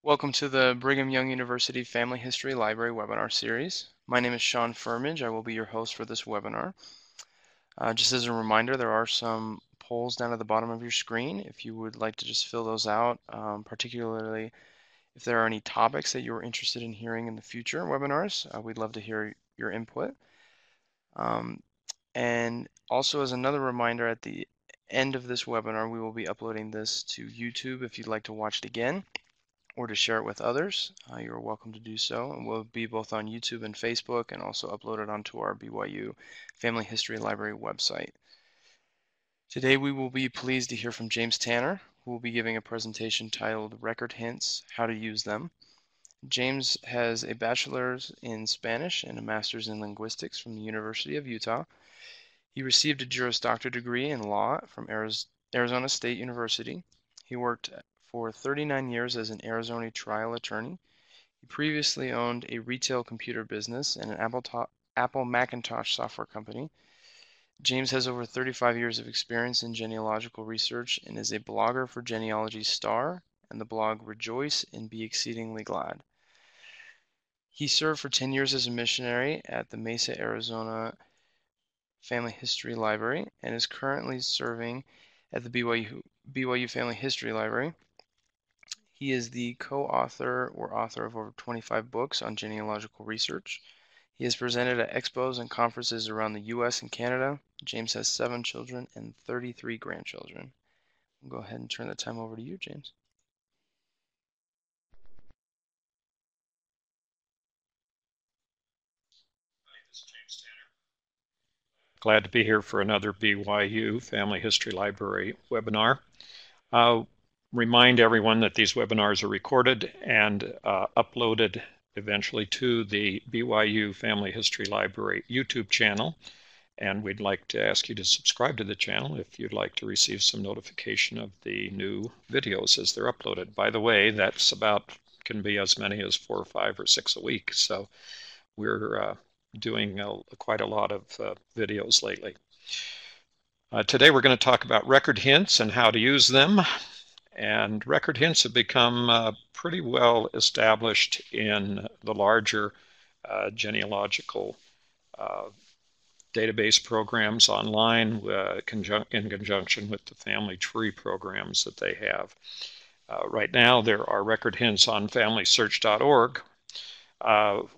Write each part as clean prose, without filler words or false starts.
Welcome to the Brigham Young University Family History Library webinar series. My name is Sean Firmage. I will be your host for this webinar. Just as a reminder, there are some polls down at the bottom of your screen if you would like to just fill those out, particularly if there are any topics that you're interested in hearing in the future webinars. We'd love to hear your input. And also, as another reminder, at the end of this webinar, we will be uploading this to YouTube if you'd like to watch it again or to share it with others. You're welcome to do so. And we'll be both on YouTube and Facebook and also uploaded onto our BYU Family History Library website. Today we will be pleased to hear from James Tanner, who will be giving a presentation titled Record Hints, How to Use Them. James has a bachelor's in Spanish and a master's in linguistics from the University of Utah. He received a Juris Doctor degree in law from Arizona State University. He worked for 39 years as an Arizona trial attorney. He previously owned a retail computer business and an Apple Macintosh software company. James has over 35 years of experience in genealogical research and is a blogger for Genealogy Star and the blog Rejoice and Be Exceedingly Glad. He served for 10 years as a missionary at the Mesa, Arizona Family History Library and is currently serving at the BYU Family History Library. He is the co-author or author of over 25 books on genealogical research. He has presented at expos and conferences around the U.S. and Canada. James has 7 children and 33 grandchildren. I'll go ahead and turn the time over to you, James. Glad to be here for another BYU Family History Library webinar. Remind everyone that these webinars are recorded and uploaded eventually to the BYU Family History Library YouTube channel. And we'd like to ask you to subscribe to the channel if you'd like to receive some notification of the new videos as they're uploaded. By the way, that's can be as many as 4 or 5 or 6 a week. So we're doing quite a lot of videos lately. Today we're going to talk about record hints and how to use them. And record hints have become pretty well established in the larger genealogical database programs online in conjunction with the family tree programs that they have. Right now there are record hints on FamilySearch.org,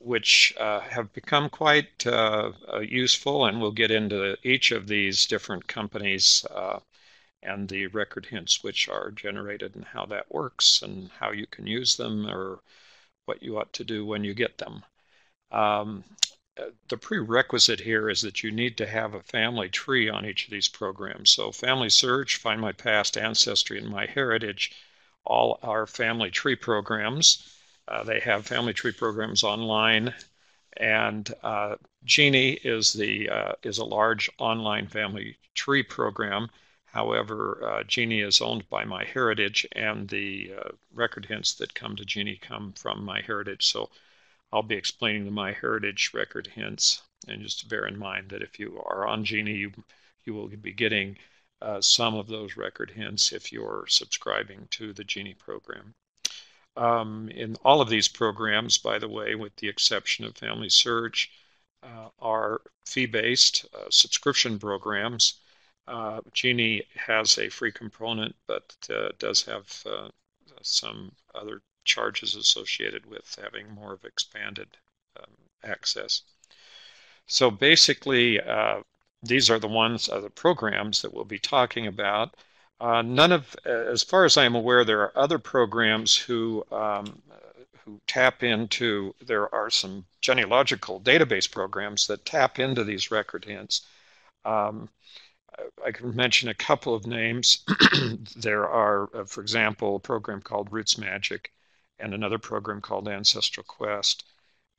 which have become quite useful, and we'll get into each of these different companies and the record hints which are generated and how that works and how you can use them or what you ought to do when you get them. The prerequisite here is that you need to have a family tree on each of these programs. So FamilySearch, Find My Past, Ancestry, and MyHeritage all are family tree programs. They have family tree programs online, and Genie is a large online family tree program. However, Genie is owned by MyHeritage, and the record hints that come to Genie come from MyHeritage. So I'll be explaining the MyHeritage record hints, and just bear in mind that if you are on Genie, you will be getting some of those record hints if you're subscribing to the Genie program. In all of these programs, by the way, with the exception of FamilySearch, are fee-based subscription programs. Genie has a free component, but does have some other charges associated with having more of expanded access. So basically, these are the programs that we'll be talking about. As far as I am aware, there are other programs who tap into, there are some genealogical database programs that tap into these record hints. I can mention a couple of names. There are, for example, a program called Roots Magic and another program called Ancestral Quest.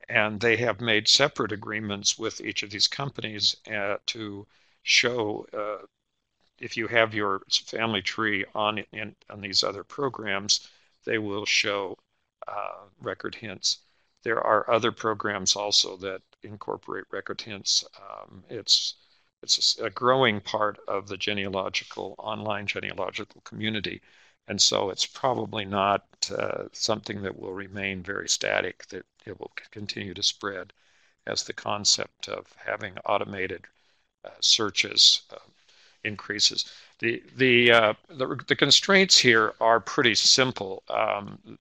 And they have made separate agreements with each of these companies to show if you have your family tree on these other programs, they will show record hints. There are other programs also that incorporate record hints. It's a growing part of the online genealogical community. And so it's probably not something that will remain very static, that it will continue to spread as the concept of having automated searches increases. The constraints here are pretty simple.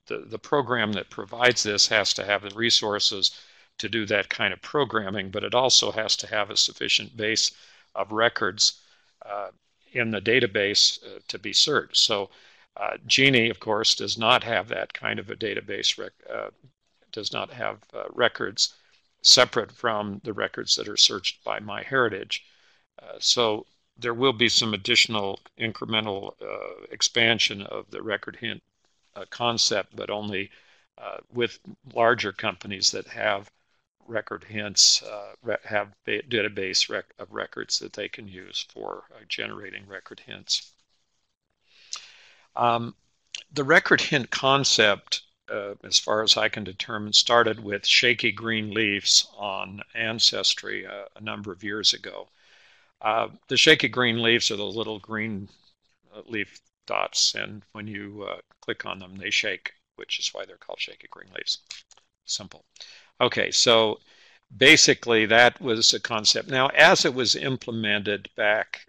The program that provides this has to have the resources to do that kind of programming, but it also has to have a sufficient base of records in the database to be searched. So Genie, of course, does not have that kind of a database, does not have records separate from the records that are searched by MyHeritage. So there will be some additional incremental expansion of the record hint concept, but only with larger companies that have record hints, have a database of records that they can use for generating record hints. The record hint concept, as far as I can determine, started with shaky green leaves on Ancestry a number of years ago. The shaky green leaves are the little green leaf dots, and when you click on them, they shake, which is why they're called shaky green leaves. Simple. Okay, so basically that was a concept. Now, as it was implemented back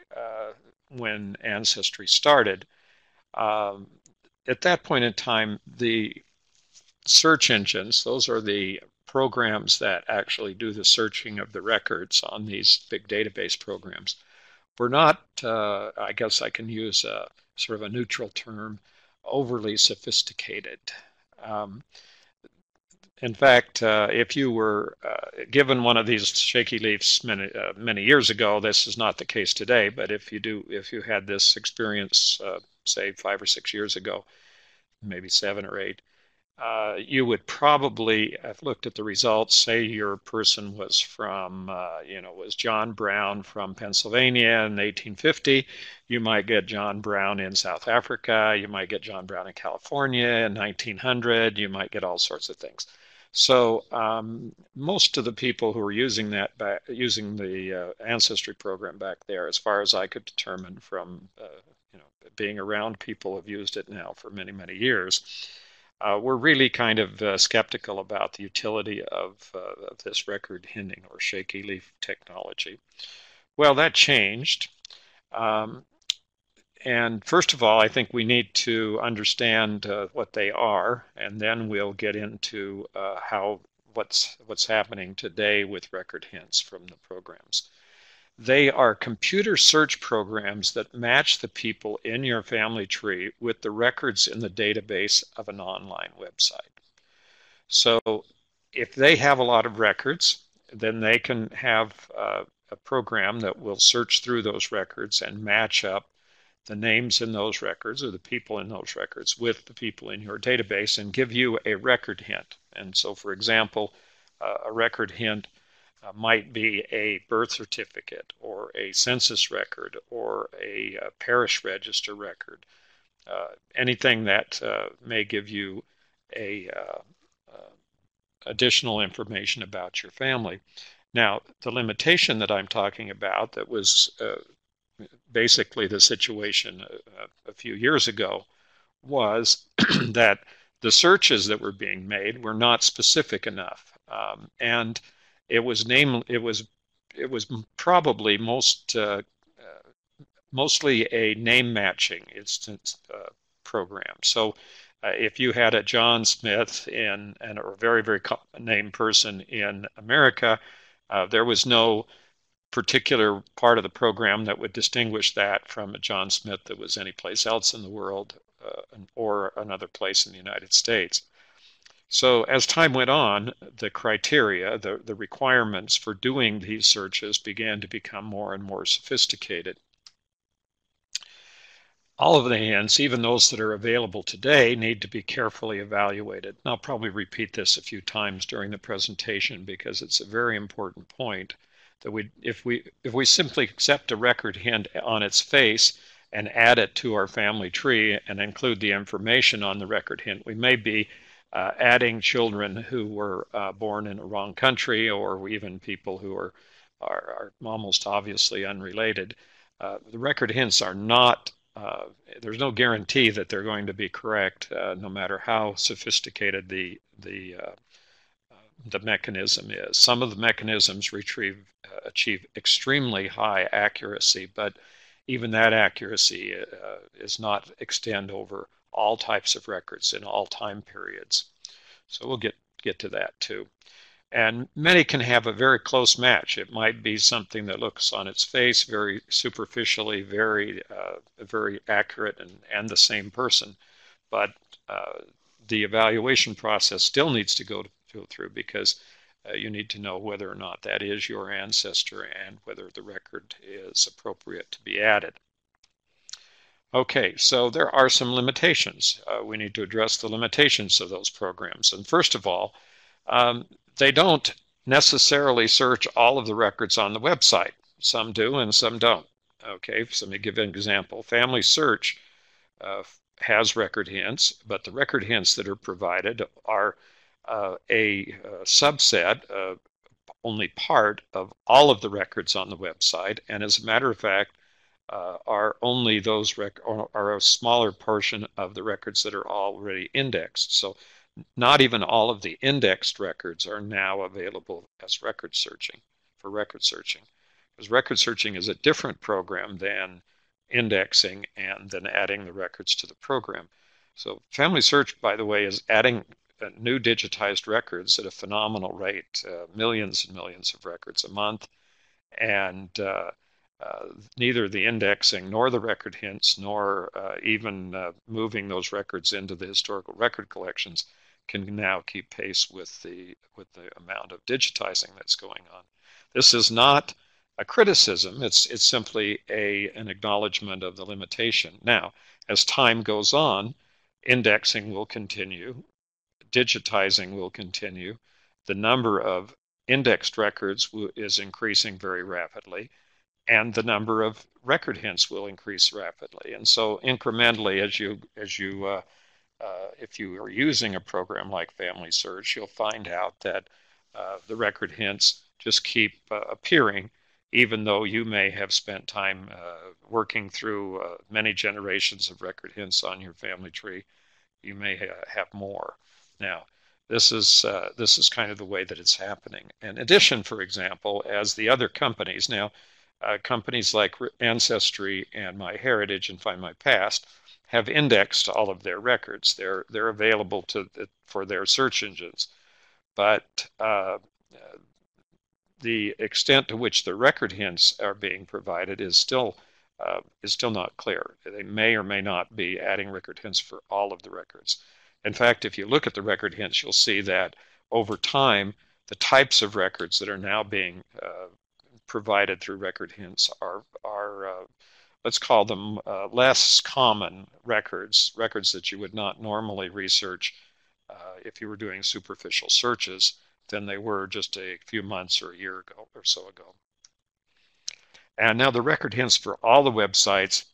when Ancestry started, at that point in time, the search engines, those are the programs that actually do the searching of the records on these big database programs, were not, I guess I can use a sort of a neutral term, overly sophisticated. In fact, if you were given one of these shaky leaves many years ago, this is not the case today, but if you had this experience, say 5 or 6 years ago, maybe 7 or 8, you would probably have looked at the results. Say your person was from, was John Brown from Pennsylvania in 1850. You might get John Brown in South Africa. You might get John Brown in California in 1900. You might get all sorts of things. So most of the people who were using the Ancestry program back there, as far as I could determine from being around people who have used it now for many, many years, we're really kind of skeptical about the utility of this record hinting or shaky leaf technology. Well, that changed. And first of all, I think we need to understand what they are, and then we'll get into what's happening today with record hints from the programs. They are computer search programs that match the people in your family tree with the records in the database of an online website. So if they have a lot of records, then they can have a program that will search through those records and match up the names in those records or the people in those records with the people in your database and give you a record hint. And so, for example, a record hint might be a birth certificate or a census record or a parish register record, anything that may give you additional information about your family. Now, the limitation that I'm talking about that was basically the situation a few years ago was that the searches that were being made were not specific enough, and it was probably mostly a name matching instance program. So if you had a John Smith or a very, very named person in America, there was no particular part of the program that would distinguish that from a John Smith that was anyplace else in the world or another place in the United States. So as time went on, the criteria, the requirements for doing these searches began to become more and more sophisticated. All of the hints, even those that are available today, need to be carefully evaluated. And I'll probably repeat this a few times during the presentation because it's a very important point that if we simply accept a record hint on its face and add it to our family tree and include the information on the record hint, we may be adding children who were born in a wrong country, or even people who are almost obviously unrelated. The record hints are not there's no guarantee that they're going to be correct, no matter how sophisticated the mechanism is. Some of the mechanisms achieve extremely high accuracy, but even that accuracy is not extend over all types of records in all time periods. So we'll get to that too. And many can have a very close match. It might be something that looks on its face very superficially, very accurate and the same person, but the evaluation process still needs to go through because you need to know whether or not that is your ancestor and whether the record is appropriate to be added. Okay, so there are some limitations. We need to address the limitations of those programs. And first of all, they don't necessarily search all of the records on the website. Some do and some don't. Okay, so let me give an example. FamilySearch has record hints, but the record hints that are provided are a subset, only part of all of the records on the website, and as a matter of fact, are only those are a smaller portion of the records that are already indexed. So not even all of the indexed records are now available as record searching, because record searching is a different program than indexing and then adding the records to the program. So FamilySearch, by the way, is adding new digitized records at a phenomenal rate, millions and millions of records a month, and neither the indexing nor the record hints nor even moving those records into the historical record collections can now keep pace with the amount of digitizing that's going on. This is not a criticism, it's simply an acknowledgement of the limitation. Now, as time goes on, indexing will continue, digitizing will continue, the number of indexed records is increasing very rapidly, and the number of record hints will increase rapidly. And so incrementally, if you are using a program like FamilySearch, you'll find out that the record hints just keep appearing, even though you may have spent time working through many generations of record hints on your family tree. You may have more. Now, this is kind of the way that it's happening. In addition, for example, as the other companies now, companies like Ancestry and MyHeritage and Find My Past have indexed all of their records. They're available for their search engines, but the extent to which the record hints are being provided is still not clear. They may or may not be adding record hints for all of the records. In fact, if you look at the record hints, you'll see that over time, the types of records that are now being provided through record hints are let's call them less common records that you would not normally research if you were doing superficial searches than they were just a few months or a year ago or so ago. And now the record hints for all the websites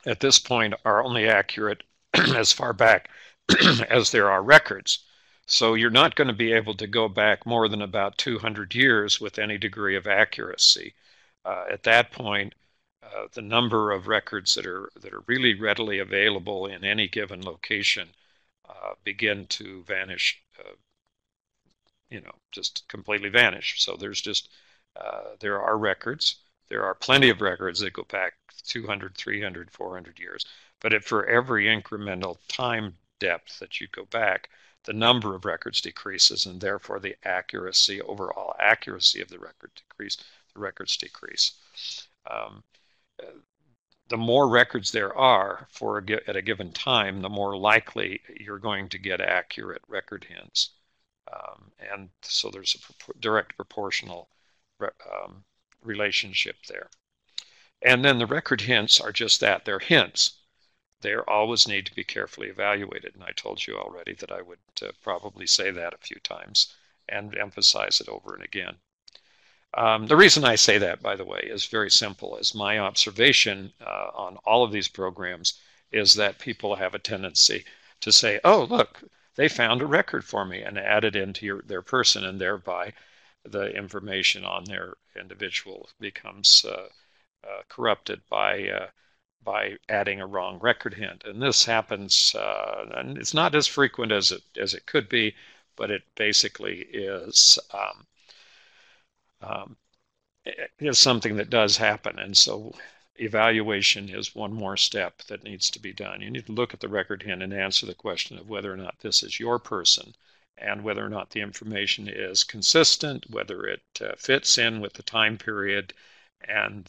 at this point are only accurate as far back as there are records. So you're not going to be able to go back more than about 200 years with any degree of accuracy. At that point, the number of records that are really readily available in any given location begin to vanish, just completely vanish. So there are records. There are plenty of records that go back 200, 300, 400 years. But for every incremental time depth that you go back, the number of records decreases, and therefore the overall accuracy of the records decrease. The more records there are at a given time, the more likely you're going to get accurate record hints. And so there's a direct proportional relationship there. And then the record hints are just that, they're hints. They always need to be carefully evaluated, and I told you already that I would probably say that a few times and emphasize it over and again. The reason I say that, by the way, is very simple. As my observation on all of these programs is that people have a tendency to say, oh, look, they found a record for me, and add it into their person, and thereby the information on their individual becomes corrupted by by adding a wrong record hint. And this happens, and it's not as frequent as it could be, but it basically um, is something that does happen. And so evaluation is one more step that needs to be done. You need to look at the record hint and answer the question of whether or not this is your person and whether or not the information is consistent, whether it fits in with the time period and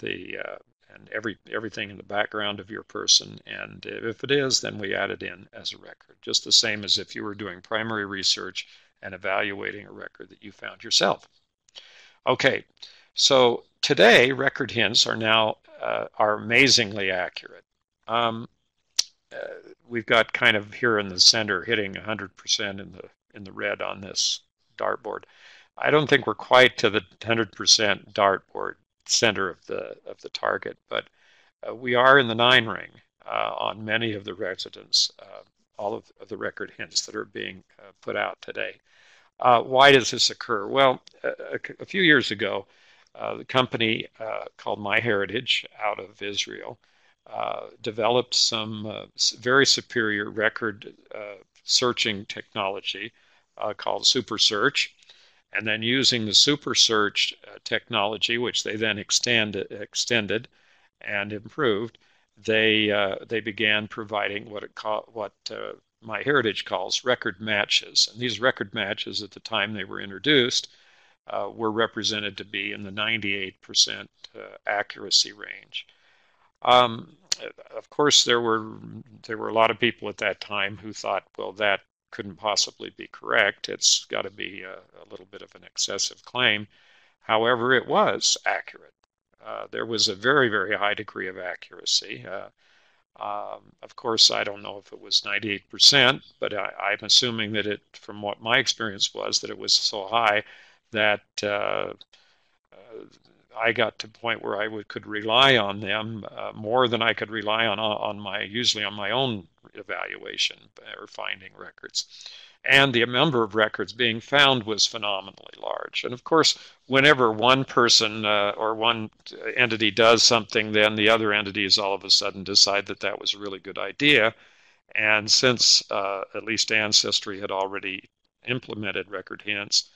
everything in the background of your person. And if it is, then we add it in as a record, just the same as if you were doing primary research and evaluating a record that you found yourself. Okay, so today record hints are amazingly accurate. Um, we've got kind of here in the center hitting 100% in the red on this dartboard. I don't think we're quite to the 100% dartboard center of the target, but we are in the 9 ring on many of the residents, all of the record hints that are being put out today. Why does this occur? Well, a few years ago, the company called MyHeritage out of Israel developed some very superior record searching technology called SuperSearch. And then using the SuperSearch technology, which they then extended and improved, they began providing what MyHeritage calls record matches. And these record matches at the time they were introduced were represented to be in the 98% accuracy range. Of course, there were a lot of people at that time who thought, well, that couldn't possibly be correct. It's got to be a little bit of an excessive claim. However, it was accurate. There was a very, very high degree of accuracy. Of course, I don't know if it was 98%, but I'm assuming that from what my experience was, that it was so high that I got to the point where I could rely on them more than I could rely usually on my own evaluation or finding records. And the number of records being found was phenomenally large. And of course, whenever one person or one entity does something, then the other entities all of a sudden decide that that was a really good idea. And since at least Ancestry had already implemented record hints,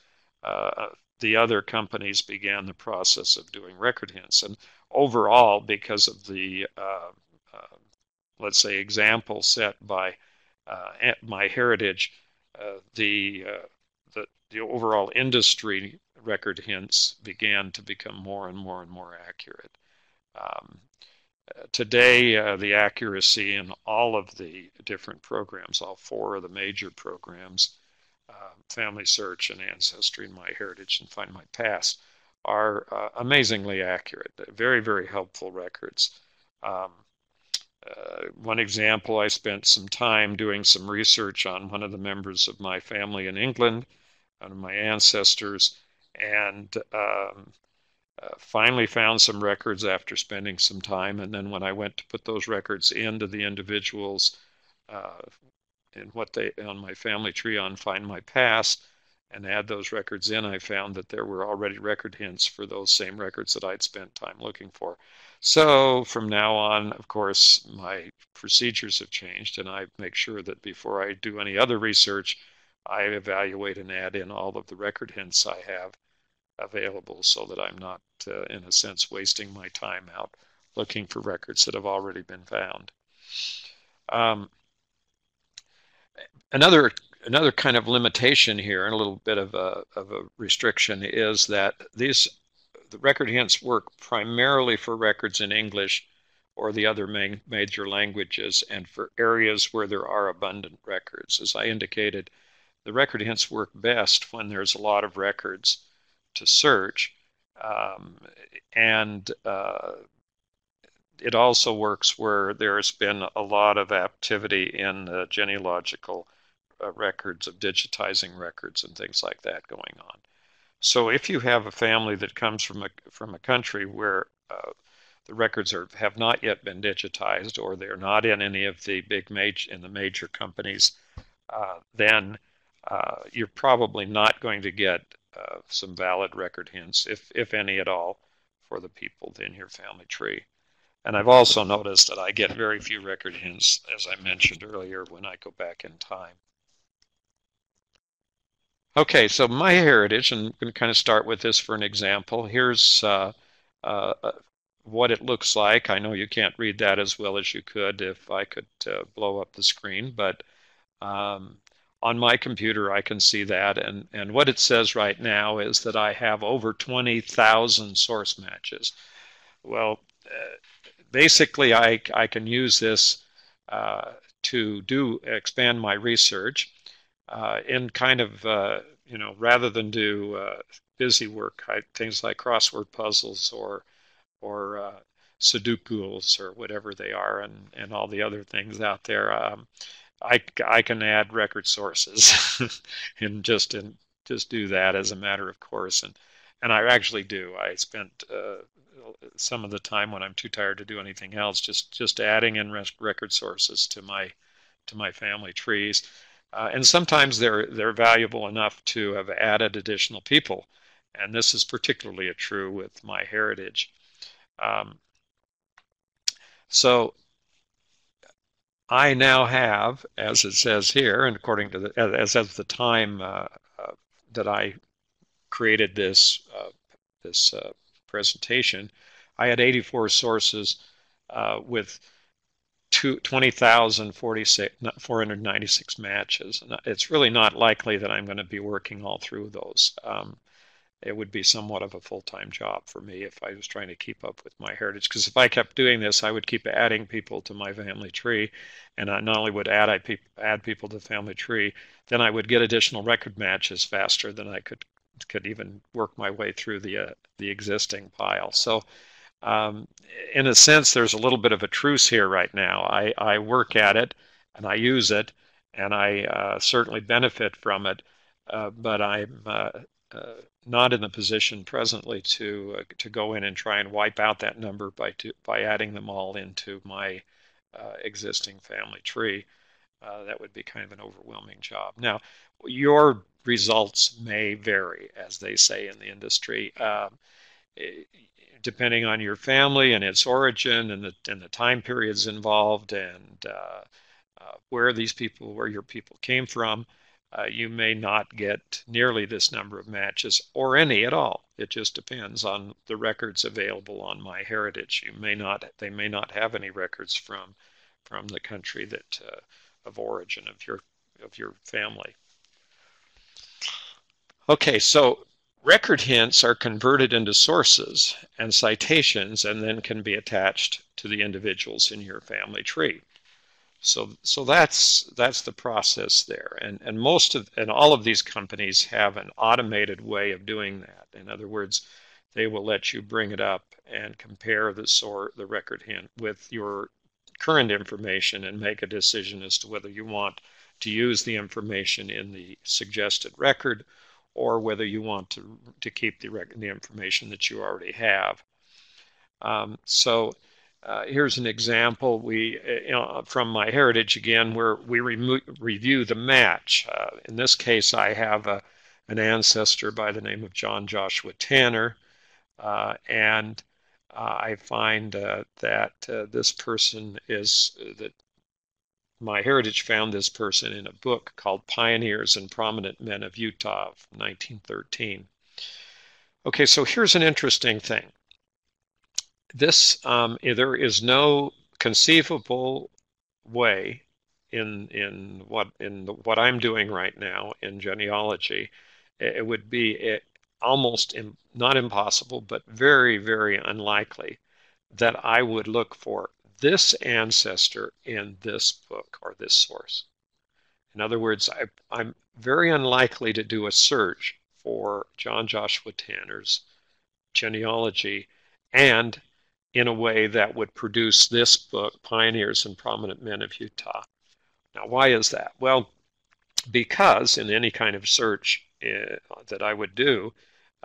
the other companies began the process of doing record hints. And overall, because of the, let's say, example set by MyHeritage, the overall industry record hints began to become more and more and more accurate. Today, the accuracy in all of the different programs, all 4 of the major programs, FamilySearch and Ancestry and MyHeritage and Find My Past, are amazingly accurate. Very, very helpful records. One example, I spent some time doing some research on one of the members of my family in England, one of my ancestors, and finally found some records after spending some time. And then when I went to put those records into the individuals on my family tree on Find My Past and add those records in, I found that there were already record hints for those same records that I'd spent time looking for. So from now on, of course, my procedures have changed, and I make sure that before I do any other research, I evaluate and add in all of the record hints I have available so that I'm not, in a sense, wasting my time out looking for records that have already been found. Another kind of limitation here, and a little bit of a restriction, is that the record hints work primarily for records in English or the other major languages and for areas where there are abundant records. As I indicated, the record hints work best when there's a lot of records to search, and it also works where there's been a lot of activity in the genealogical records of digitizing records and things like that going on. So if you have a family that comes from a country where the records have not yet been digitized, or they're not in any of the major companies, then you're probably not going to get some valid record hints, if any at all, for the people in your family tree. And I've also noticed that I get very few record hints, as I mentioned earlier, when I go back in time. Okay, so MyHeritage, and I'm going to kind of start with this for an example. Here's uh, what it looks like. I know you can't read that as well as you could if I could blow up the screen, but um, on my computer I can see that. And what it says right now is that I have over 20,000 source matches. Well, basically I can use this to expand my research in kind of, rather than do busy work, things like crossword puzzles or Sudokus or whatever they are, and all the other things out there. I can add record sources and just do that as a matter of course, and I actually do. I spent some of the time when I'm too tired to do anything else just adding in record sources to my family trees. And sometimes they're valuable enough to have added additional people, and this is particularly true with MyHeritage. Um, so I now have, as it says here, and according to as of the time that I created this presentation, I had 84 sources with 20,496 matches. And it's really not likely that I'm going to be working all through those. It would be somewhat of a full-time job for me if I was trying to keep up with MyHeritage. Because if I kept doing this, I would keep adding people to my family tree, and I not only would add people to the family tree, then I would get additional record matches faster than I could even work my way through the existing pile. So um, in a sense, there's a little bit of a truce here right now. I work at it and I use it, and I certainly benefit from it, but I'm not in the position presently to go in and try and wipe out that number by adding them all into my existing family tree. That would be kind of an overwhelming job. Now, your results may vary, as they say in the industry. Depending on your family and its origin and the time periods involved and where your people came from, you may not get nearly this number of matches or any at all. It just depends on the records available on MyHeritage. They may not have any records from the country that of origin of your family. Okay, so record hints are converted into sources and citations and then can be attached to the individuals in your family tree. So that's the process there, and all of these companies have an automated way of doing that. In other words, they will let you bring it up and compare the record hint with your current information and make a decision as to whether you want to use the information in the suggested record or whether you want to keep the information that you already have. Here's an example from MyHeritage again, where we review the match. In this case, I have an ancestor by the name of John Joshua Tanner, and I find that this person that MyHeritage found this person in a book called Pioneers and Prominent Men of Utah of 1913. Okay, so here's an interesting thing. There is no conceivable way in what I'm doing right now in genealogy. It would be almost not impossible, but very, very unlikely that I would look for this ancestor in this book or this source. In other words, I'm very unlikely to do a search for John Joshua Tanner's genealogy and in a way that would produce this book, Pioneers and Prominent Men of Utah. Now, why is that? Well, because in any kind of search that I would do,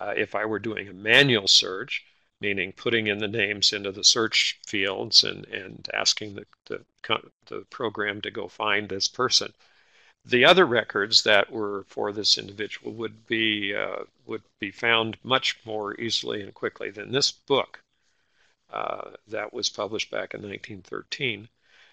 if I were doing a manual search, meaning putting in the names into the search fields and asking the program to go find this person, the other records that were for this individual would be found much more easily and quickly than this book. That was published back in 1913.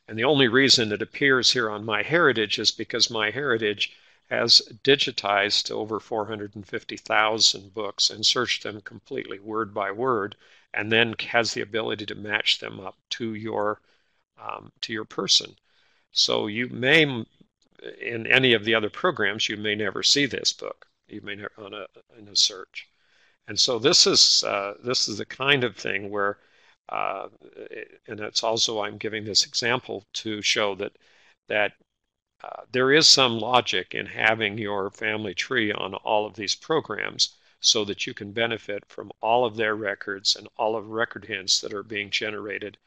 And the only reason it appears here on MyHeritage is because MyHeritage has digitized over 450,000 books and searched them completely word by word, and then has the ability to match them up to your person. So you may, in any of the other programs, you may never see this book. You may never in a search. And so this is the kind of thing where, uh, and it's also I'm giving this example to show that there is some logic in having your family tree on all of these programs so that you can benefit from all of their records and all of the record hints that are being generated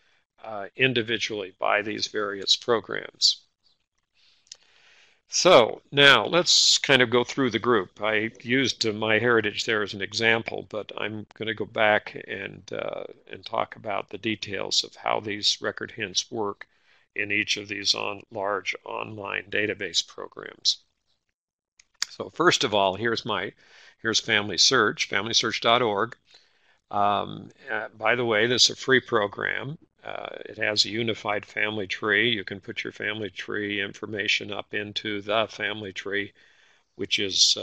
individually by these various programs. So now let's kind of go through the group. I used MyHeritage there as an example, but I'm going to go back and talk about the details of how these record hints work in each of these large online database programs. So first of all, here's FamilySearch, FamilySearch.org. By the way, this is a free program. It has a unified family tree. You can put your family tree information up into the family tree, which is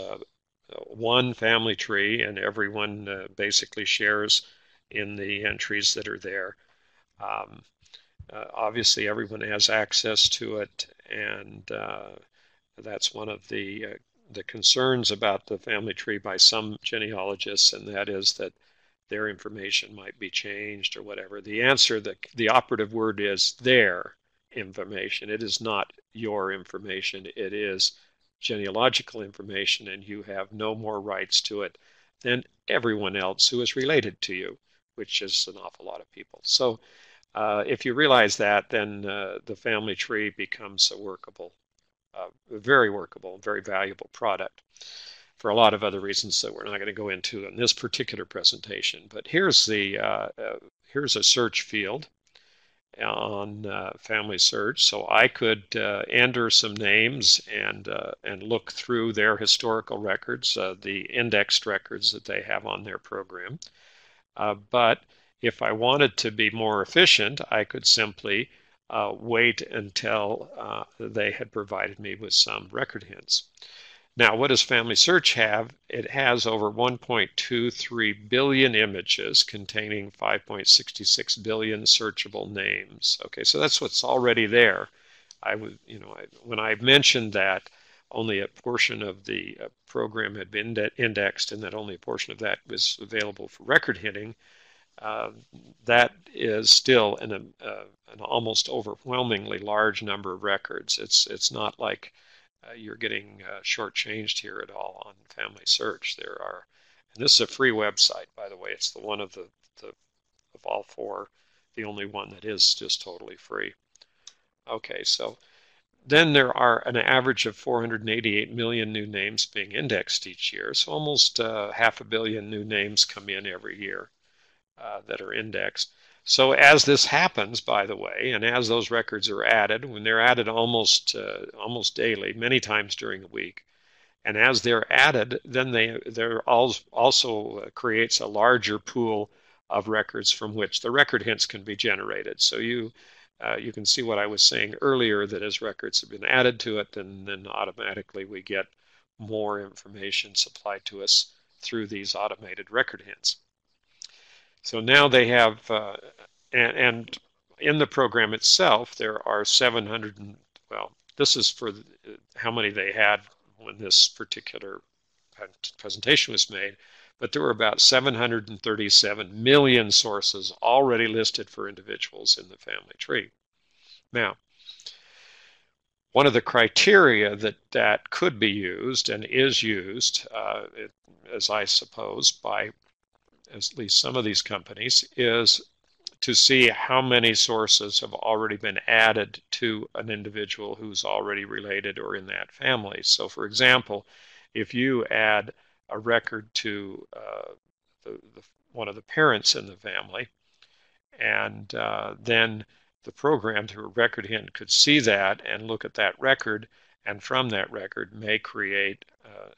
one family tree, and everyone basically shares in the entries that are there. Obviously, everyone has access to it, and that's one of the concerns about the family tree by some genealogists, and that is that their information might be changed or whatever. The answer, the operative word is their information. It is not your information. It is genealogical information, and you have no more rights to it than everyone else who is related to you, which is an awful lot of people. So if you realize that, then the family tree becomes a very workable, very valuable product for a lot of other reasons that we're not going to go into in this particular presentation. But here's a search field on FamilySearch, so I could enter some names and look through their historical records, the indexed records that they have on their program. But if I wanted to be more efficient, I could simply wait until they had provided me with some record hints. Now, what does FamilySearch have? It has over 1.23 billion images containing 5.66 billion searchable names. Okay, so that's what's already there. When I mentioned that only a portion of the program had been indexed and that only a portion of that was available for record hinting, that is still an almost overwhelmingly large number of records. It's not like you're getting shortchanged here at all on FamilySearch. And this is a free website, by the way. It's the one of all four, the only one that is just totally free. Okay, so then there are an average of 488 million new names being indexed each year. So almost 500 million new names come in every year that are indexed. So as this happens, by the way, and as those records are added, when they're added almost daily, many times during the week, and as they're added, then there also creates a larger pool of records from which the record hints can be generated. So you can see what I was saying earlier, that as records have been added to it, then automatically we get more information supplied to us through these automated record hints. So now they have, and in the program itself, there are 700, well, this is for how many they had when this particular presentation was made, but there were about 737 million sources already listed for individuals in the family tree. Now, one of the criteria that could be used and is used, as I suppose, by at least some of these companies, is to see how many sources have already been added to an individual who's already related or in that family. So for example, if you add a record to one of the parents in the family, and then the program through a record hint could see that and look at that record and from that record may create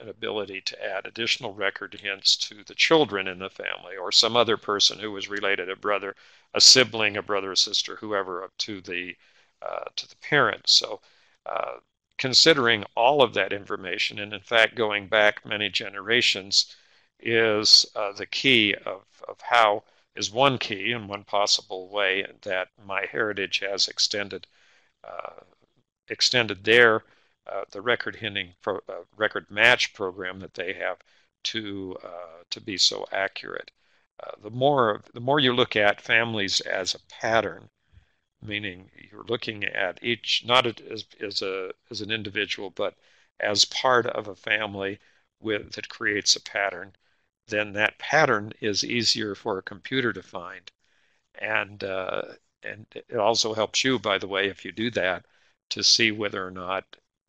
an ability to add additional record hints to the children in the family or some other person who was related, a brother, a sibling, a brother or sister, whoever, to the parent. So considering all of that information, and in fact going back many generations, is the key of how is one key and one possible way that MyHeritage has uh, extended their the record hinting record match program that they have to be so accurate. The more you look at families as a pattern, meaning you're looking at each not as an individual, but as part of a family that creates a pattern, then that pattern is easier for a computer to find. And and it also helps you, by the way, if you do that, to see whether or not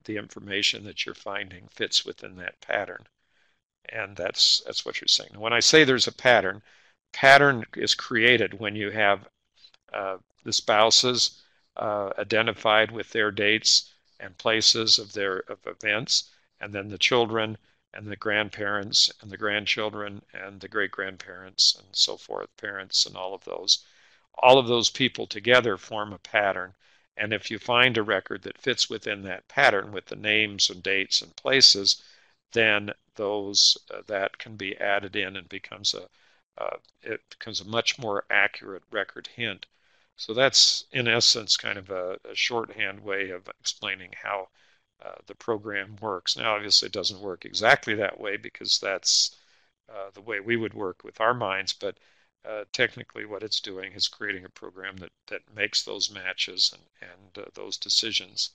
the information that you're finding fits within that pattern. And that's what you're saying. When I say there's a pattern is created when you have the spouses identified with their dates and places of events, and then the children and the grandparents and the grandchildren and the great grandparents and so forth, parents and all of those people together form a pattern. And if you find a record that fits within that pattern with the names and dates and places, then those that can be added in and it becomes a much more accurate record hint. So that's in essence kind of a shorthand way of explaining how the program works. Now, obviously, it doesn't work exactly that way because that's the way we would work with our minds, but technically what it's doing is creating a program that makes those matches and those decisions.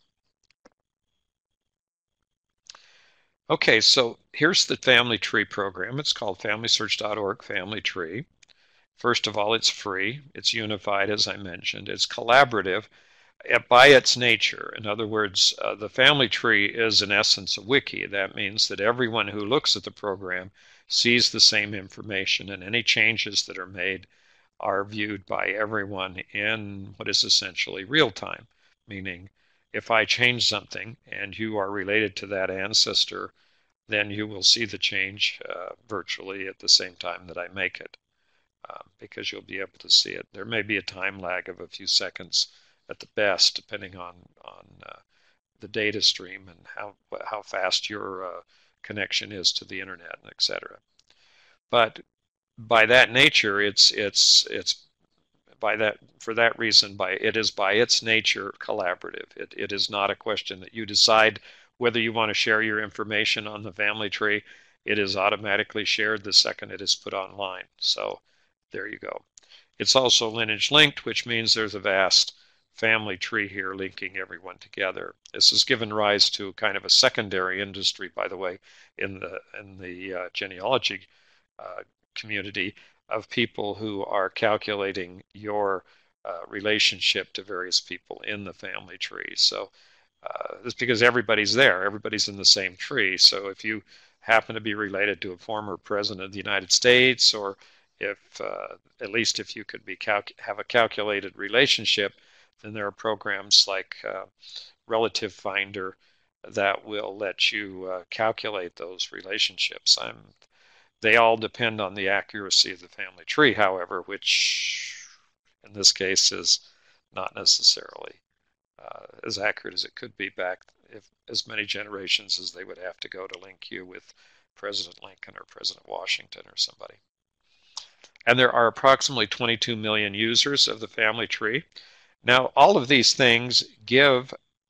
Okay, so here's the family tree program. It's called FamilySearch.org Family Tree. First of all, it's free. It's unified, as I mentioned. It's collaborative by its nature. In other words, the family tree is in essence a wiki. That means that everyone who looks at the program sees the same information, and any changes that are made are viewed by everyone in what is essentially real time, meaning if I change something and you are related to that ancestor, then you will see the change virtually at the same time that I make it. Because you'll be able to see it. There may be a time lag of a few seconds at the best, depending on the data stream and how fast your connection is to the internet, etc. But by that nature, it's by that for that reason it is by its nature collaborative. It is not a question that you decide whether you want to share your information on the family tree. It is automatically shared the second it is put online. So there you go. It's also lineage linked, which means there's a vast family tree here linking everyone together. This has given rise to kind of a secondary industry, by the way, in the genealogy community of people who are calculating your relationship to various people in the family tree. So it's because everybody's there. Everybody's in the same tree. So if you happen to be related to a former president of the United States, or if at least if you could have a calculated relationship, then there are programs like Relative Finder that will let you calculate those relationships. They all depend on the accuracy of the family tree, however, which in this case is not necessarily as accurate as it could be back if as many generations as they would have to go to link you with President Lincoln or President Washington or somebody. And there are approximately 22 million users of the family tree. Now, all of these things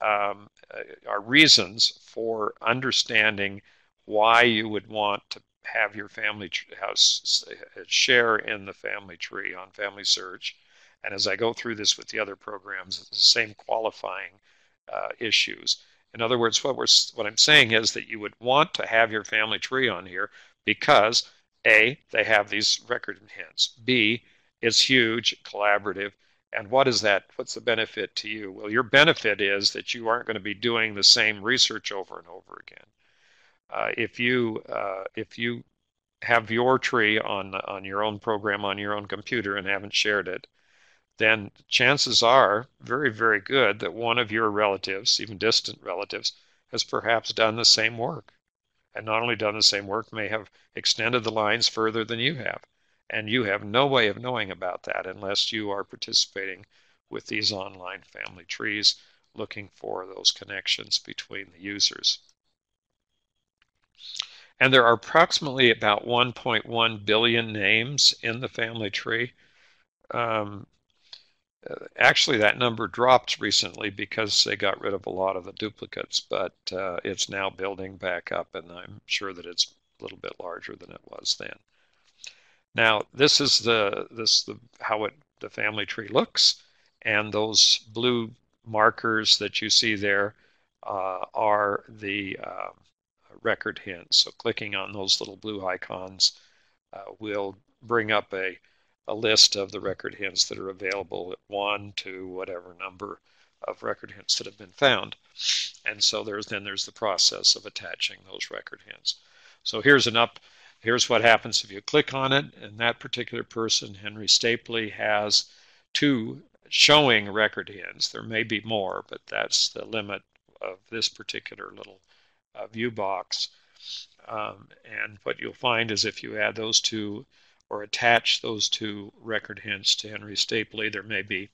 are reasons for understanding why you would want to have your family house share in the family tree on FamilySearch. And as I go through this with the other programs, it's the same qualifying issues. In other words, what I'm saying is that you would want to have your family tree on here because A, they have these record hints. B, it's huge, collaborative. And what is that? What's the benefit to you? Well, your benefit is that you aren't going to be doing the same research over and over again. If you have your tree on your own program on your own computer and haven't shared it, then chances are very, very good that one of your relatives, even distant relatives, has perhaps done the same work. And not only done the same work, may have extended the lines further than you have. And you have no way of knowing about that unless you are participating with these online family trees, looking for those connections between the users. And there are approximately about 1.1 billion names in the family tree. Um, Actually, that number dropped recently because they got rid of a lot of the duplicates, but it's now building back up, and I'm sure that it's a little bit larger than it was then. Now, this is how the family tree looks, and those blue markers that you see there are the record hints. So clicking on those little blue icons will bring up a list of the record hints that are available at 1 to whatever number of record hints that have been found. And so there's the process of attaching those record hints. So here's what happens if you click on it, and that particular person, Henry Stapley, has 2 showing record hints. There may be more, but that's the limit of this particular little view box. And what you'll find is if you add those 2 or attach those 2 record hints to Henry Stapley, there may be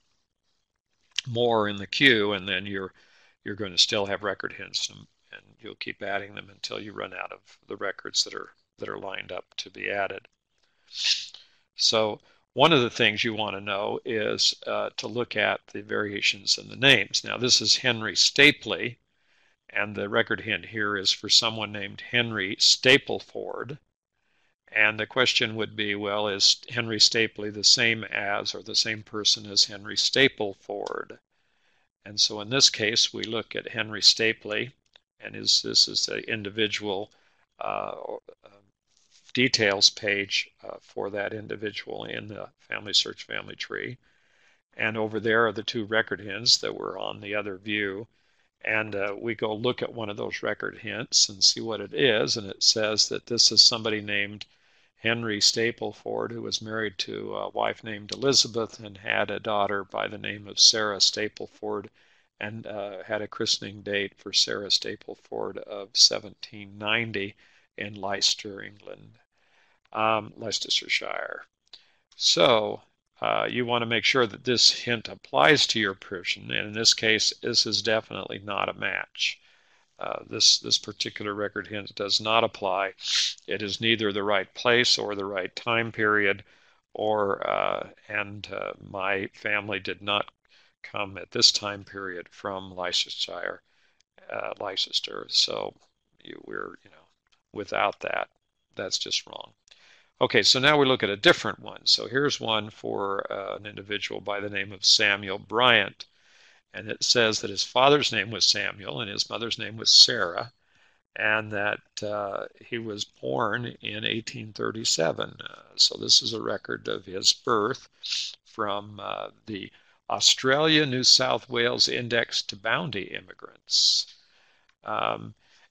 more in the queue, and then you're going to still have record hints, and you'll keep adding them until you run out of the records that are lined up to be added. So one of the things you want to know is to look at the variations in the names. Now this is Henry Stapley, and the record hint here is for someone named Henry Stapleford. And the question would be, well, is Henry Stapley the same as or the same person as Henry Stapleford? And so in this case, we look at Henry Stapley, and this is the individual details page for that individual in the FamilySearch family tree. And over there are the 2 record hints that were on the other view. And we go look at one of those record hints and see what it is. And it says that this is somebody named Henry Stapleford, who was married to a wife named Elizabeth and had a daughter by the name of Sarah Stapleford, and had a christening date for Sarah Stapleford of 1790 in Leicester, England, Leicestershire. So you want to make sure that this hint applies to your person, and in this case, this is definitely not a match. This particular record hint does not apply. It is neither the right place or the right time period, and my family did not come at this time period from Leicestershire, Leicester. So we're without that. That's just wrong. Okay, so now we look at a different one. So here's one for an individual by the name of Samuel Bryant. And it says that his father's name was Samuel and his mother's name was Sarah, and that he was born in 1837. So this is a record of his birth from the Australia New South Wales Index to Bounty Immigrants.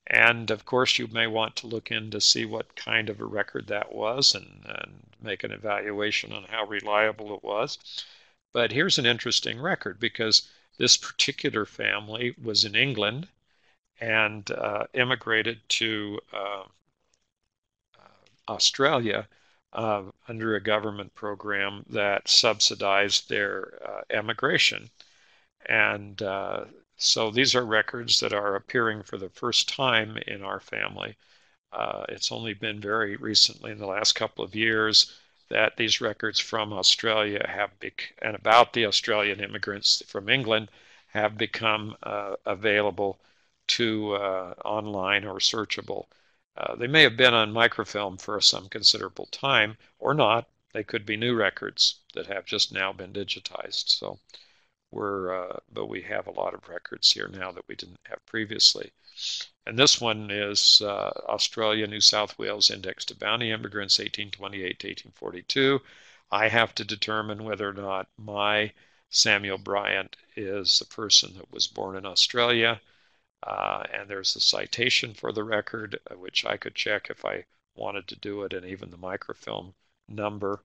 And of course, you may want to look in to see what kind of a record that was and make an evaluation on how reliable it was. But here's an interesting record because this particular family was in England and immigrated to Australia under a government program that subsidized their emigration. And so these are records that are appearing for the first time in our family. It's only been very recently, in the last couple of years, that these records from Australia and about the Australian immigrants from England have become available to online or searchable. They may have been on microfilm for some considerable time or not. They could be new records that have just now been digitized. So but we have a lot of records here now that we didn't have previously. And this one is Australia, New South Wales Index to Bounty Immigrants, 1828 to 1842. I have to determine whether or not my Samuel Bryant is a person that was born in Australia. And there's a citation for the record, which I could check if I wanted to do it, and even the microfilm number.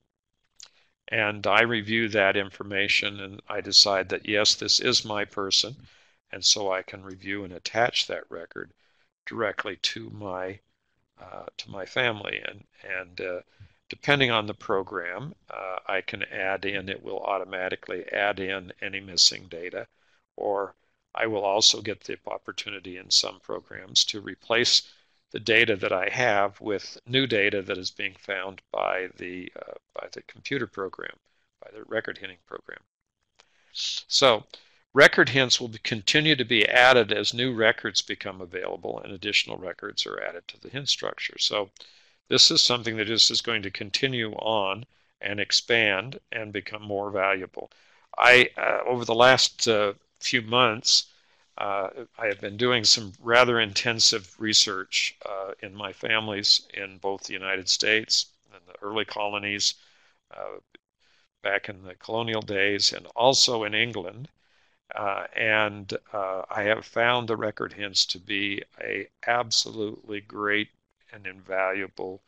And I review that information and I decide that yes, this is my person. and so I can review and attach that record directly to my family. And depending on the program, I can add in, it will automatically add in any missing data, or I will also get the opportunity in some programs to replace the data that I have with new data that is being found by the computer program, by the record hinting program. So record hints will continue to be added as new records become available and additional records are added to the hint structure. So this is something that is going to continue on and expand and become more valuable. Over the last few months, I have been doing some rather intensive research in my families in both the United States and the early colonies uh, back in the colonial days, and also in England. And I have found the record hints to be a absolutely great and invaluable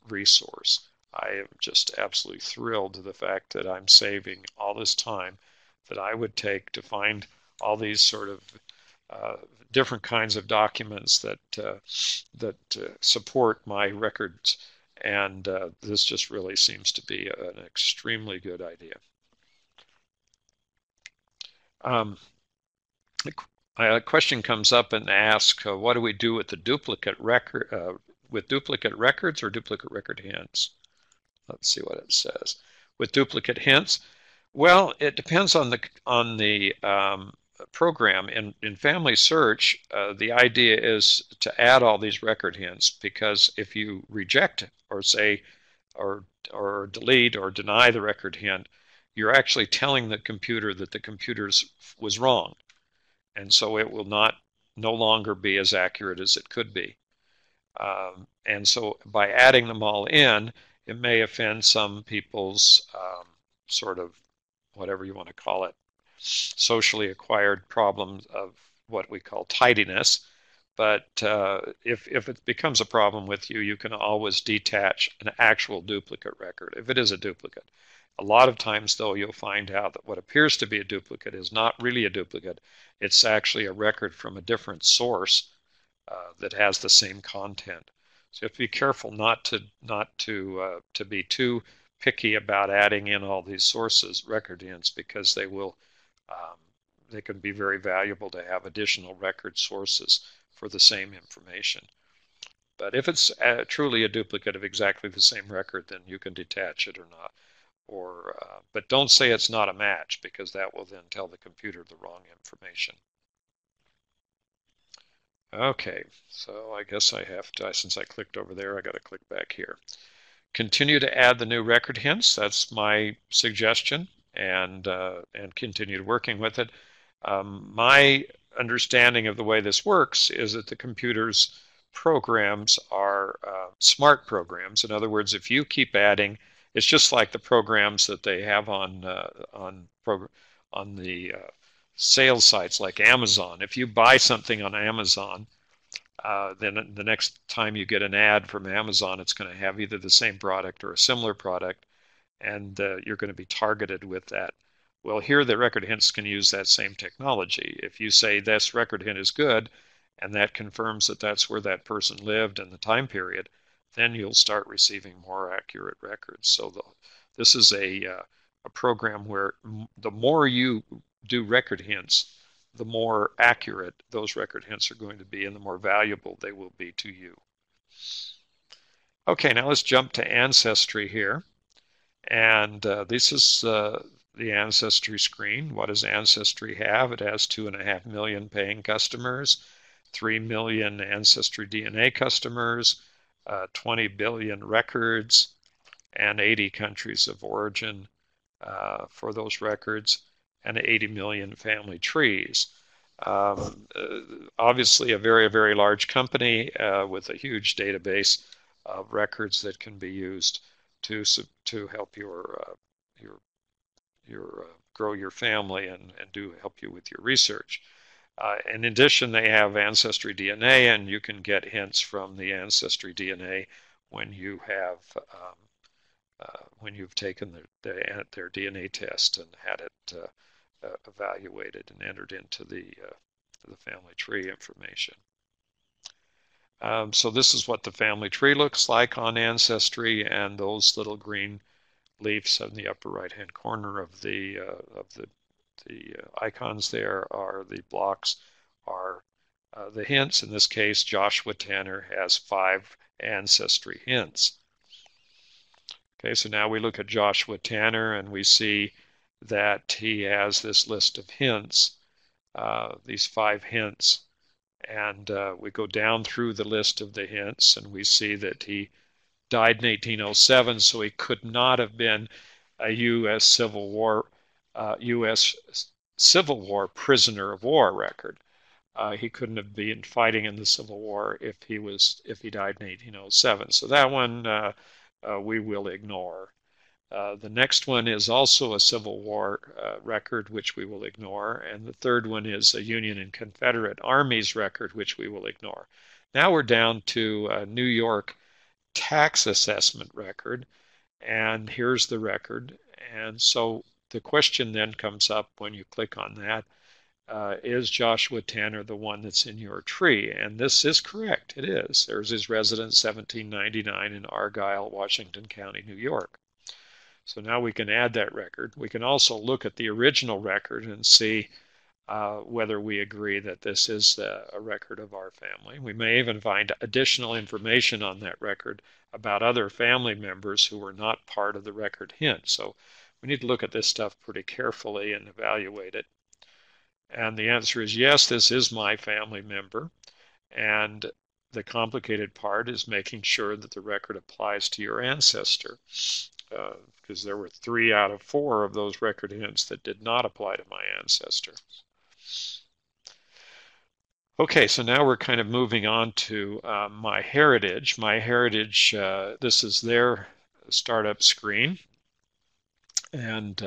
resource. I am just absolutely thrilled to the fact that I'm saving all this time that I would take to find all these sort of uh, different kinds of documents that support my records, and this just really seems to be an extremely good idea. Um, a question comes up and asks, what do we do with the duplicate record, with duplicate records or duplicate record hints? Let's see what it says. With duplicate hints, well, it depends on the program. In FamilySearch, the idea is to add all these record hints, because if you reject or say or delete or deny the record hint, you're actually telling the computer that the computer was wrong, and so it will no longer be as accurate as it could be. And so by adding them all in, it may offend some people's sort of, whatever you want to call it, socially acquired problems of what we call tidiness. But if it becomes a problem with you, you can always detach an actual duplicate record if it is a duplicate. A lot of times, though, you'll find out that what appears to be a duplicate is not really a duplicate. It's actually a record from a different source that has the same content. So you have to be careful not to be too picky about adding in all these sources, record hints, because they can be very valuable to have additional record sources for the same information. But if it's truly a duplicate of exactly the same record, then you can detach it or not. But don't say it's not a match, because that will then tell the computer the wrong information. Okay, so I guess I have to, since I clicked over there, I got to click back here. Continue to add the new record hints. That's my suggestion, and continue working with it. My understanding of the way this works is that the computer's programs are smart programs. In other words, if you keep adding, it's just like the programs that they have on the sales sites like Amazon. If you buy something on Amazon, then the next time you get an ad from Amazon, it's going to have either the same product or a similar product, and you're going to be targeted with that. Well, here the record hints can use that same technology. If you say this record hint is good, and that confirms that that's where that person lived and the time period, then you'll start receiving more accurate records. So this is a program where the more you do record hints, the more accurate those record hints are going to be and the more valuable they will be to you. Okay, now let's jump to Ancestry here. And this is the Ancestry screen. What does Ancestry have? It has 2.5 million paying customers, 3 million Ancestry DNA customers, 20 billion records, and 80 countries of origin for those records, and 80 million family trees. Obviously a very, very large company with a huge database of records that can be used to help your grow your family and do help you with your research. In addition, they have Ancestry DNA, and you can get hints from the Ancestry DNA when you have when you've taken their DNA test and had it evaluated and entered into the family tree information. So this is what the family tree looks like on Ancestry, and those little green leaves in the upper right-hand corner of the icons there are the blocks, are the hints. In this case, Joshua Tanner has 5 Ancestry hints. Okay, so now we look at Joshua Tanner and we see that he has this list of hints, these 5 hints. And we go down through the list of the hints and we see that he died in 1807, so he could not have been a U.S. Civil War prisoner of war record. He couldn't have been fighting in the Civil War if he died in 1807. So that one we will ignore. The next one is also a Civil War record, which we will ignore. And the third one is a Union and Confederate Armies record, which we will ignore. Now we're down to a New York tax assessment record. And here's the record. And so the question then comes up when you click on that, is Joshua Tanner the one that's in your tree? And this is correct. It is. There's his residence, 1799 in Argyle, Washington County, New York. So now we can add that record. We can also look at the original record and see whether we agree that this is a record of our family. We may even find additional information on that record about other family members who were not part of the record hint. So we need to look at this stuff pretty carefully and evaluate it. And the answer is yes, this is my family member. And the complicated part is making sure that the record applies to your ancestor. Because there were 3 out of 4 of those record hints that did not apply to my ancestor. Okay, so now we're kind of moving on to MyHeritage. MyHeritage, this is their startup screen. And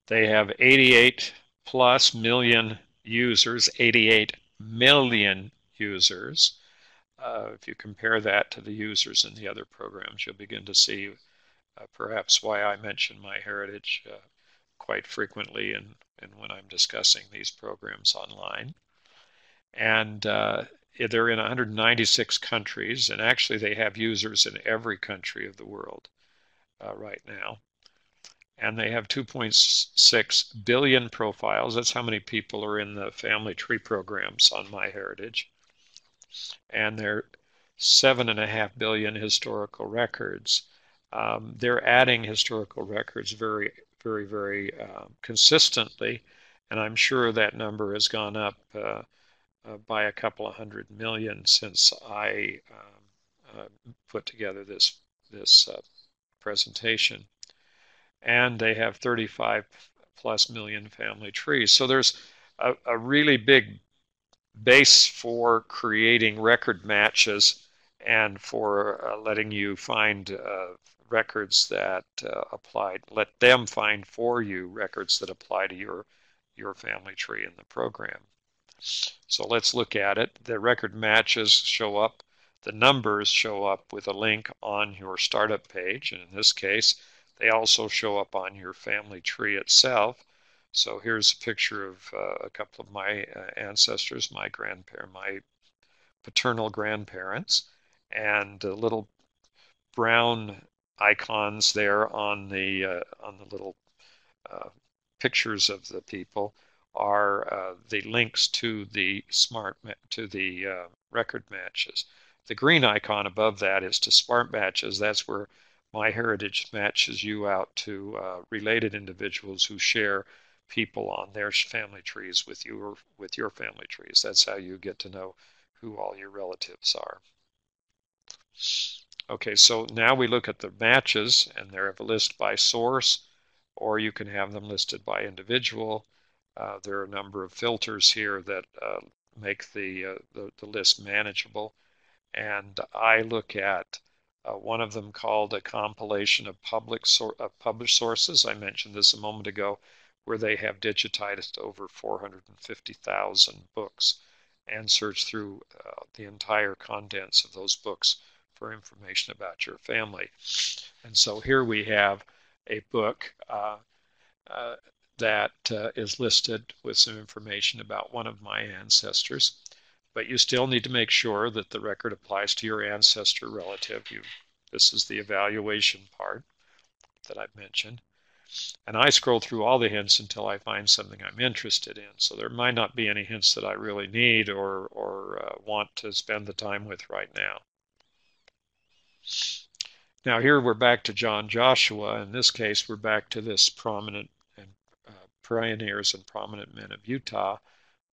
they have 88 plus million users, 88 million users. If you compare that to the users in the other programs, you'll begin to see perhaps why I mention MyHeritage quite frequently and when I'm discussing these programs online. And they're in 196 countries, and actually they have users in every country of the world right now. And they have 2.6 billion profiles. That's how many people are in the family tree programs on MyHeritage. And they're 7.5 billion historical records. They're adding historical records very, very, very consistently, and I'm sure that number has gone up by a couple of 100 million since I put together this presentation. And they have 35 plus million family trees. So there's a really big base for creating record matches and for letting you find records that apply. Let them find for you records that apply to your family tree in the program. So let's look at it. The record matches show up. The numbers show up with a link on your startup page. And in this case, they also show up on your family tree itself. So here's a picture of a couple of my ancestors, my paternal grandparents, and little brown icons there on the little pictures of the people are the links to the record matches. The green icon above that is to smart matches. That's where MyHeritage matches you out to related individuals who share people on their family trees with you or with your family trees. That's how you get to know who all your relatives are. Okay, so now we look at the matches, and they're a list by source, or you can have them listed by individual. There are a number of filters here that make the list manageable. And I look at one of them called a compilation of published sources. I mentioned this a moment ago, where they have digitized over 450,000 books and searched through the entire contents of those books for information about your family. And so here we have a book that is listed with some information about one of my ancestors. But you still need to make sure that the record applies to your ancestor relative. This is the evaluation part that I've mentioned. And I scroll through all the hints until I find something I'm interested in. So there might not be any hints that I really need or want to spend the time with right now. Now here we're back to John Joshua. In this case, we're back to this prominent and pioneers and prominent men of Utah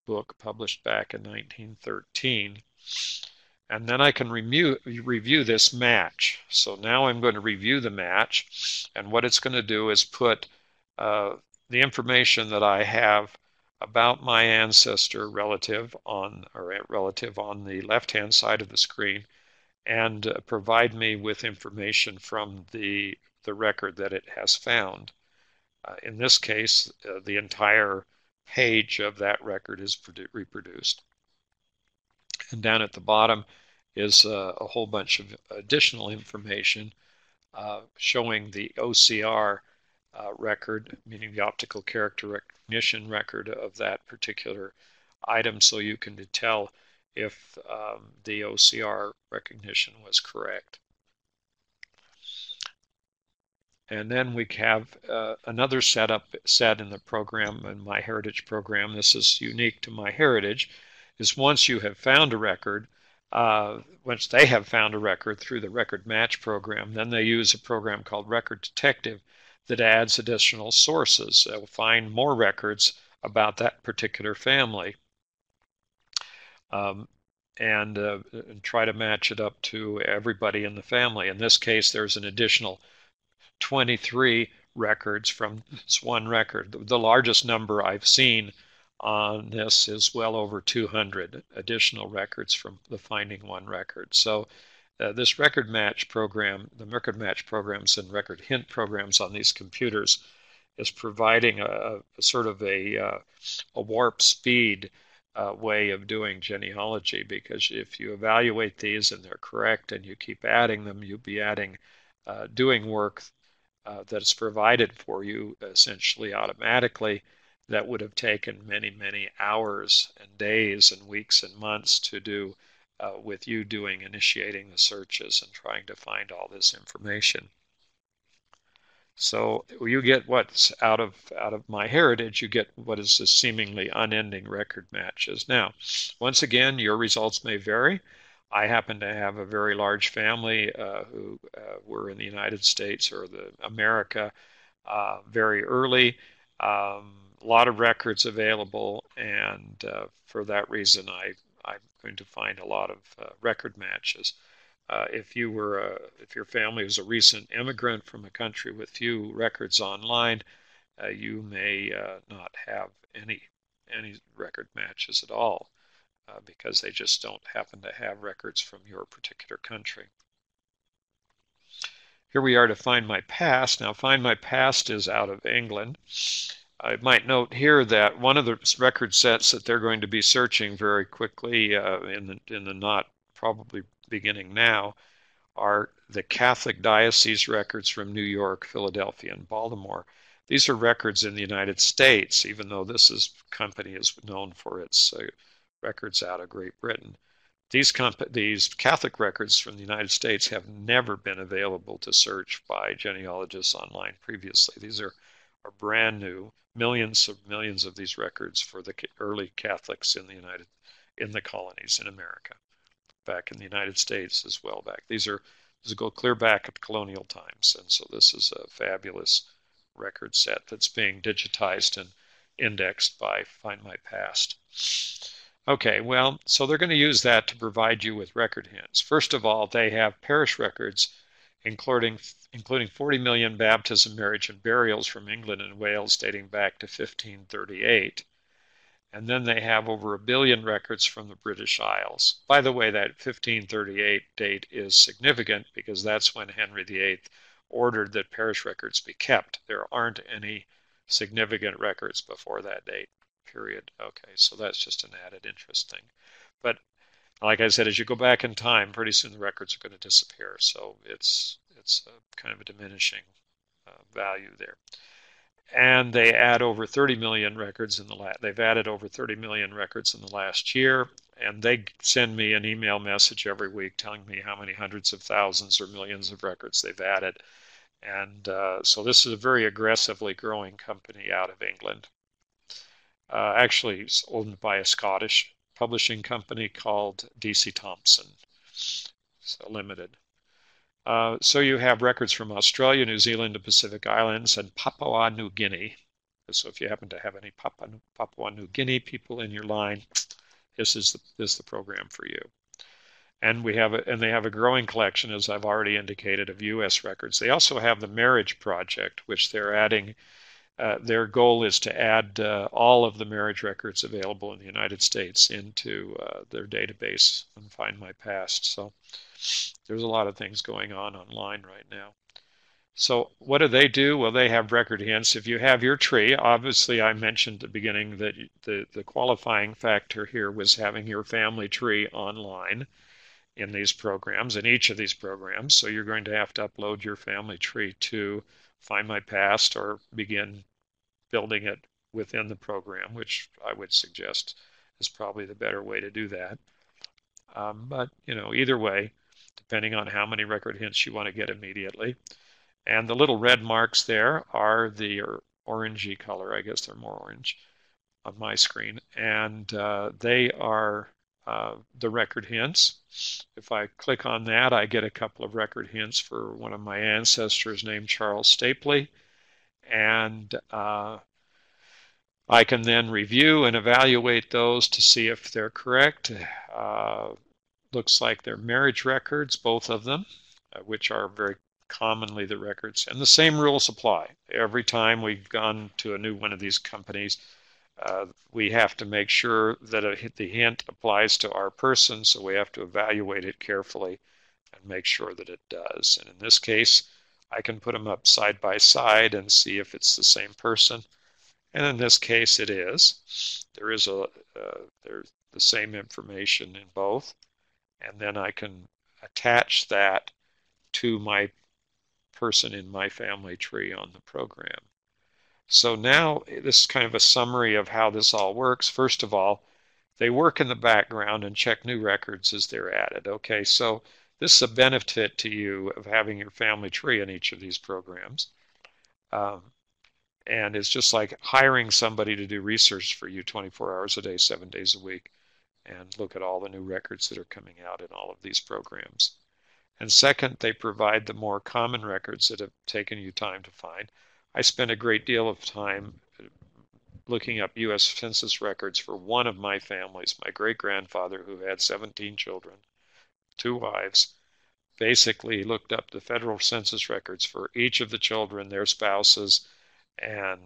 book published back in 1913. And then I can review this match. So now I'm going to review the match, and what it's going to do is put the information that I have about my ancestor relative on the left-hand side of the screen, and provide me with information from the record that it has found. In this case, the entire page of that record is reproduced. And down at the bottom is a whole bunch of additional information showing the OCR record, meaning the optical character recognition record of that particular item, so you can tell if the OCR recognition was correct. And then we have another set in the program, in MyHeritage program. This is unique to MyHeritage, is once you have found a record, once they have found a record through the record match program, then they use a program called Record Detective that adds additional sources. They'll find more records about that particular family and try to match it up to everybody in the family. In this case, there's an additional 23 records from this one record. The largest number I've seen on this is well over 200 additional records from the Finding One record. So this record match program, the record match programs and record hint programs on these computers is providing a sort of a warp speed way of doing genealogy, because if you evaluate these and they're correct and you keep adding them, you'll be adding doing work that's provided for you essentially automatically that would have taken many, many hours and days and weeks and months to do with you initiating the searches and trying to find all this information. So you get what's out of MyHeritage, you get what is a seemingly unending record matches. Now, once again, your results may vary. I happen to have a very large family who were in the United States or America very early. A lot of records available, and for that reason, I'm going to find a lot of record matches. If your family was a recent immigrant from a country with few records online, you may not have any record matches at all. Because they just don't happen to have records from your particular country. Here we are to Find My Past. Now, Find My Past is out of England. I might note here that one of the record sets that they're going to be searching very quickly in the not probably beginning now are the Catholic diocese records from New York, Philadelphia, and Baltimore. These are records in the United States, even though this company is known for its records out of Great Britain. These Catholic records from the United States have never been available to search by genealogists online previously. These are brand new, millions of these records for the early Catholics in the colonies in America, back in the United States as well back. These go clear back at colonial times, and so this is a fabulous record set that's being digitized and indexed by Find My Past. Okay, well, so they're going to use that to provide you with record hints. First of all, they have parish records, including 40 million baptism, marriage, and burials from England and Wales dating back to 1538. And then they have over 1 billion records from the British Isles. By the way, that 1538 date is significant because that's when Henry VIII ordered that parish records be kept. There aren't any significant records before that date. Period. Okay, so that's just an added interest thing. But like I said, as you go back in time, pretty soon the records are going to disappear. So it's kind of a diminishing value there. and they add over 30 million records in the they've added over 30 million records in the last year, and they send me an email message every week telling me how many hundreds of thousands or millions of records they've added. And so this is a very aggressively growing company out of England. Actually, it's owned by a Scottish publishing company called DC Thomson, so limited. So you have records from Australia, New Zealand, the Pacific Islands, and Papua New Guinea. So if you happen to have any Papua New Guinea people in your line, this is the program for you. And they have a growing collection, as I've already indicated, of U.S. records. They also have the Marriage Project, which they're adding. Their goal is to add all of the marriage records available in the United States into their database and Find My Past. So there's a lot of things going on online right now. So what do they do? Well, they have record hints. If you have your tree, obviously I mentioned at the beginning that the qualifying factor here was having your family tree online in these programs, in each of these programs. So you're going to have to upload your family tree to Find My Past or begin building it within the program, which I would suggest is probably the better way to do that. But, either way, depending on how many record hints you want to get immediately. And the little red marks there are the orangey color. I guess they're more orange on my screen. And they are the record hints. If I click on that, I get a couple of record hints for one of my ancestors named Charles Stapley. And I can then review and evaluate those to see if they're correct. Looks like they're marriage records, both of them, which are very commonly the records. And the same rules apply. Every time we've gone to a new one of these companies, we have to make sure that the hint applies to our person, so we have to evaluate it carefully and make sure that it does. And in this case, I can put them up side by side and see if it's the same person. And in this case, it is. There's the same information in both. And then I can attach that to my person in my family tree on the program. So now this is kind of a summary of how this all works. First of all, they work in the background and check new records as they're added. Okay, so this is a benefit to you of having your family tree in each of these programs. And it's just like hiring somebody to do research for you 24 hours a day, 7 days a week, and look at all the new records that are coming out in all of these programs. And second, they provide the more common records that have taken you time to find. I spent a great deal of time looking up U.S. Census records for one of my families, my great-grandfather, who had 17 children, 2 wives, basically looked up the federal census records for each of the children, their spouses, and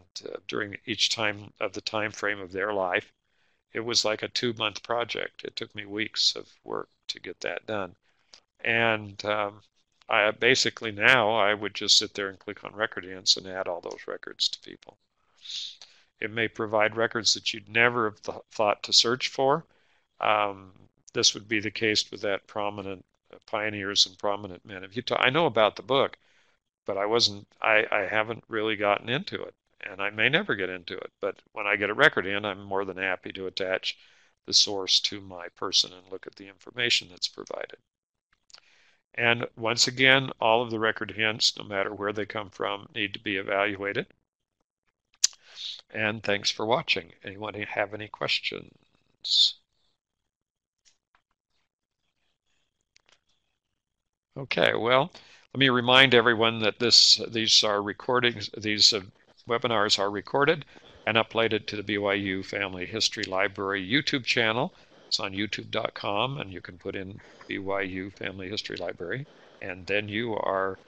during each time of the time frame of their life. It was like a 2-month project. It took me weeks of work to get that done. And I basically now I would just sit there and click on record hints and add all those records to people. It may provide records that you'd never have thought to search for. This would be the case with that prominent pioneers and prominent men of Utah. I know about the book, but I haven't really gotten into it, and I may never get into it. But when I get a record in, I'm more than happy to attach the source to my person and look at the information that's provided. And once again, all of the record hints, no matter where they come from, need to be evaluated. And thanks for watching. Anyone have any questions? Okay, well, let me remind everyone that these are recordings, these webinars are recorded and uploaded to the BYU Family History Library YouTube channel. It's on youtube.com, and you can put in BYU Family History Library, and then you are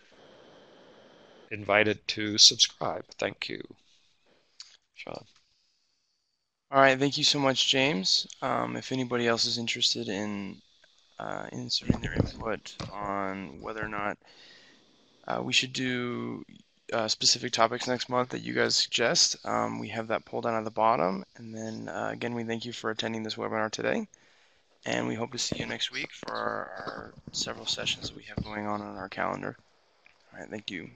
invited to subscribe. Thank you, Sean. All right, thank you so much, James. If anybody else is interested in inserting their input on whether or not we should do specific topics next month that you guys suggest, we have that pulled down at the bottom. And then again, we thank you for attending this webinar today. And we hope to see you next week for our several sessions that we have going on our calendar. All right, thank you.